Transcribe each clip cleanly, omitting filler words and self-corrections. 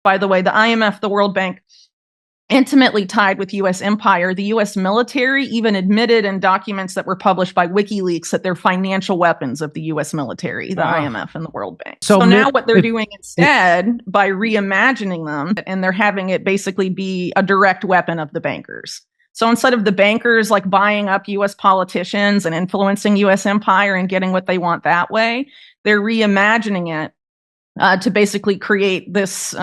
by the way, the IMF, the World Bank, intimately tied with U.S. empire. The U.S. military even admitted in documents that were published by WikiLeaks that they're financial weapons of the U.S. military, the IMF and the World Bank. So now what they're doing instead, by reimagining them, and they're having it basically be a direct weapon of the bankers. So instead of the bankers like buying up U.S. politicians and influencing U.S. empire and getting what they want that way, they're reimagining it to basically create this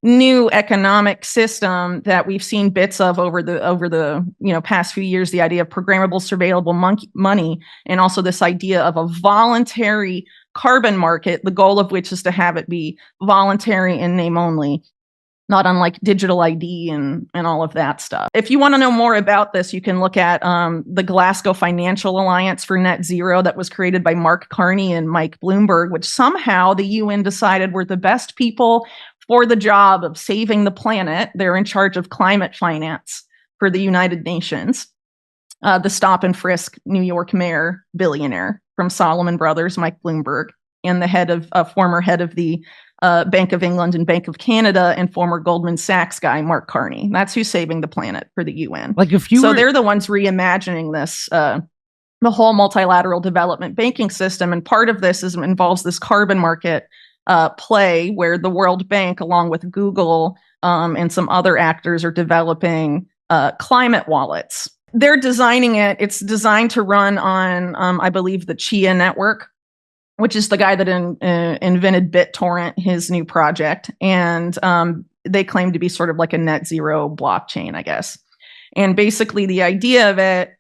new economic system that we've seen bits of over the past few years. The idea of programmable, surveillable money, and also this idea of a voluntary carbon market. The goal of which is to have it be voluntary in name only, not unlike digital ID and all of that stuff. If you want to know more about this, you can look at the Glasgow Financial Alliance for Net Zero that was created by Mark Carney and Mike Bloomberg, which somehow the UN decided were the best people for the job of saving the planet. They're in charge of climate finance for the United Nations. The stop and frisk New York mayor billionaire from Solomon Brothers, Mike Bloomberg, and the former head of the Bank of England and Bank of Canada, and former Goldman Sachs guy, Mark Carney. That's who's saving the planet for the UN. They're the ones reimagining this, the whole multilateral development banking system. And part of this involves this carbon market play where the World Bank, along with Google and some other actors, are developing climate wallets. They're designing it. It's designed to run on, I believe, the Chia network, which is the guy that invented BitTorrent, his new project. And they claim to be sort of like a net zero blockchain, I guess. And basically the idea of it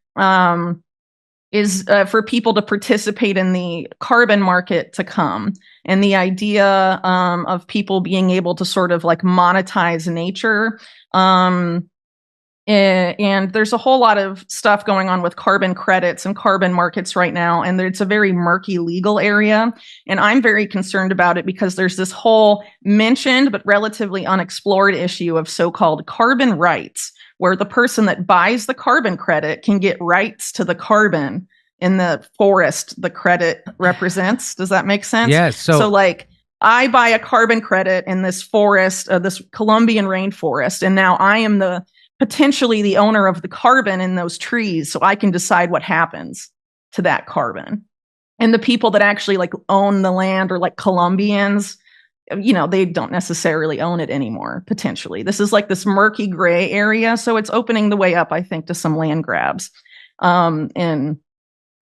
is for people to participate in the carbon market to come. And the idea of people being able to sort of like monetize nature. And there's a whole lot of stuff going on with carbon credits and carbon markets right now. And it's a very murky legal area. And I'm very concerned about it because there's this whole mentioned but relatively unexplored issue of so-called carbon rights, where the person that buys the carbon credit can get rights to the carbon in the forest the credit represents. Does that make sense? Yes. So like, I buy a carbon credit in this forest, this Colombian rainforest, and now I am potentially the owner of the carbon in those trees, so I can decide what happens to that carbon. And the people that actually like own the land are like Colombians, they don't necessarily own it anymore, potentially. This is like this murky gray area, so it's opening the way up, I think, to some land grabs in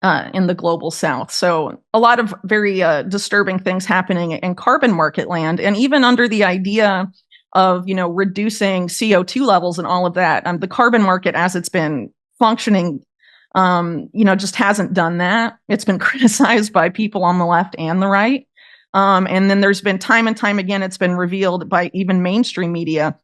the global south. So a lot of very disturbing things happening in carbon market land, and even under the idea of, reducing CO2 levels and all of that. The carbon market, as it's been functioning, just hasn't done that. It's been criticized by people on the left and the right. And then there's been time and time again, it's been revealed by even mainstream media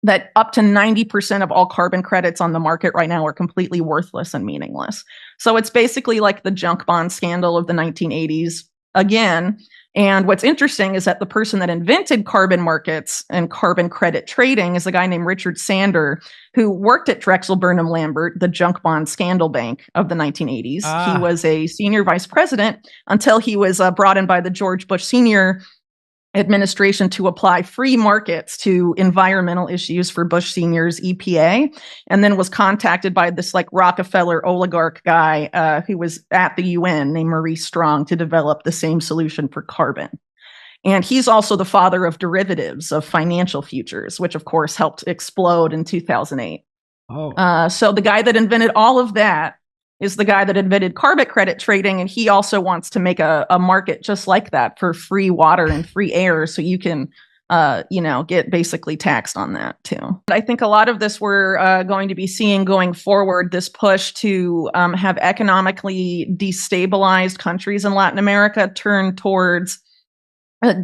that up to 90% of all carbon credits on the market right now are completely worthless and meaningless. So it's basically like the junk bond scandal of the 1980s again. And what's interesting is that the person that invented carbon markets and carbon credit trading is a guy named Richard Sander, who worked at Drexel Burnham Lambert, the junk bond scandal bank of the 1980s. He was a senior vice president until he was brought in by the George Bush Sr. administration to apply free markets to environmental issues for Bush Sr.'s EPA, and then was contacted by this like Rockefeller oligarch guy who was at the UN named Maurice Strong to develop the same solution for carbon. And he's also the father of derivatives of financial futures, which of course helped explode in 2008. So the guy that invented all of that is the guy that invented carbon credit trading, and he also wants to make a market just like that for free water and free air, so you can, get basically taxed on that too. I think a lot of this we're going to be seeing going forward, this push to have economically destabilized countries in Latin America turn towards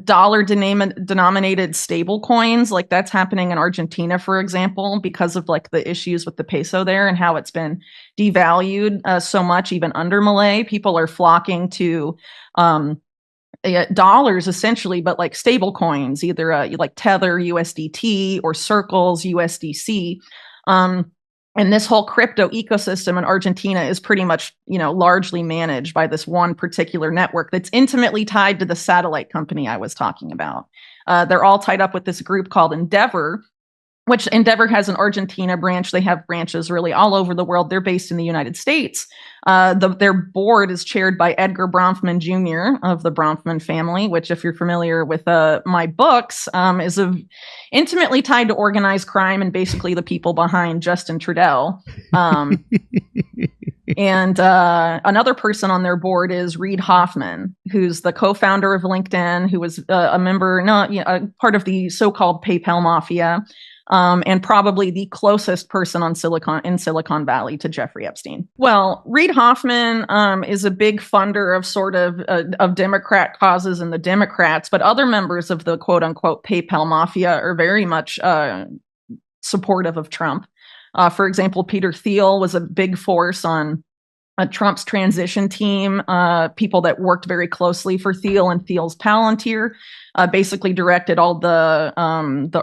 dollar-denominated stable coins. Like that's happening in Argentina, for example, because of like the issues with the peso there and how it's been devalued so much, even under Milei. People are flocking to dollars essentially, but like stable coins, either like Tether USDT or Circles USDC. And this whole crypto ecosystem in Argentina is pretty much, largely managed by this one particular network that's intimately tied to the satellite company I was talking about. They're all tied up with this group called Endeavor, which Endeavor has an Argentina branch. They have branches really all over the world. They're based in the United States. Their board is chaired by Edgar Bronfman Jr. of the Bronfman family, which, if you're familiar with my books, is intimately tied to organized crime and basically the people behind Justin Trudeau. And another person on their board is Reid Hoffman, who's the co-founder of LinkedIn, who was a member, part of the so-called PayPal mafia. And probably the closest person in Silicon Valley to Jeffrey Epstein. Well, Reid Hoffman is a big funder of Democrat causes and the Democrats, but other members of the quote unquote PayPal mafia are very much supportive of Trump. For example, Peter Thiel was a big force on Trump's transition team, people that worked very closely for Thiel and Thiel's Palantir, basically directed all the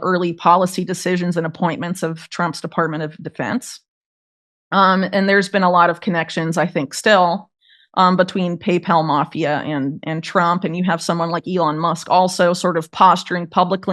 early policy decisions and appointments of Trump's Department of Defense. And there's been a lot of connections, I think, still between PayPal mafia and Trump. And you have someone like Elon Musk also sort of posturing publicly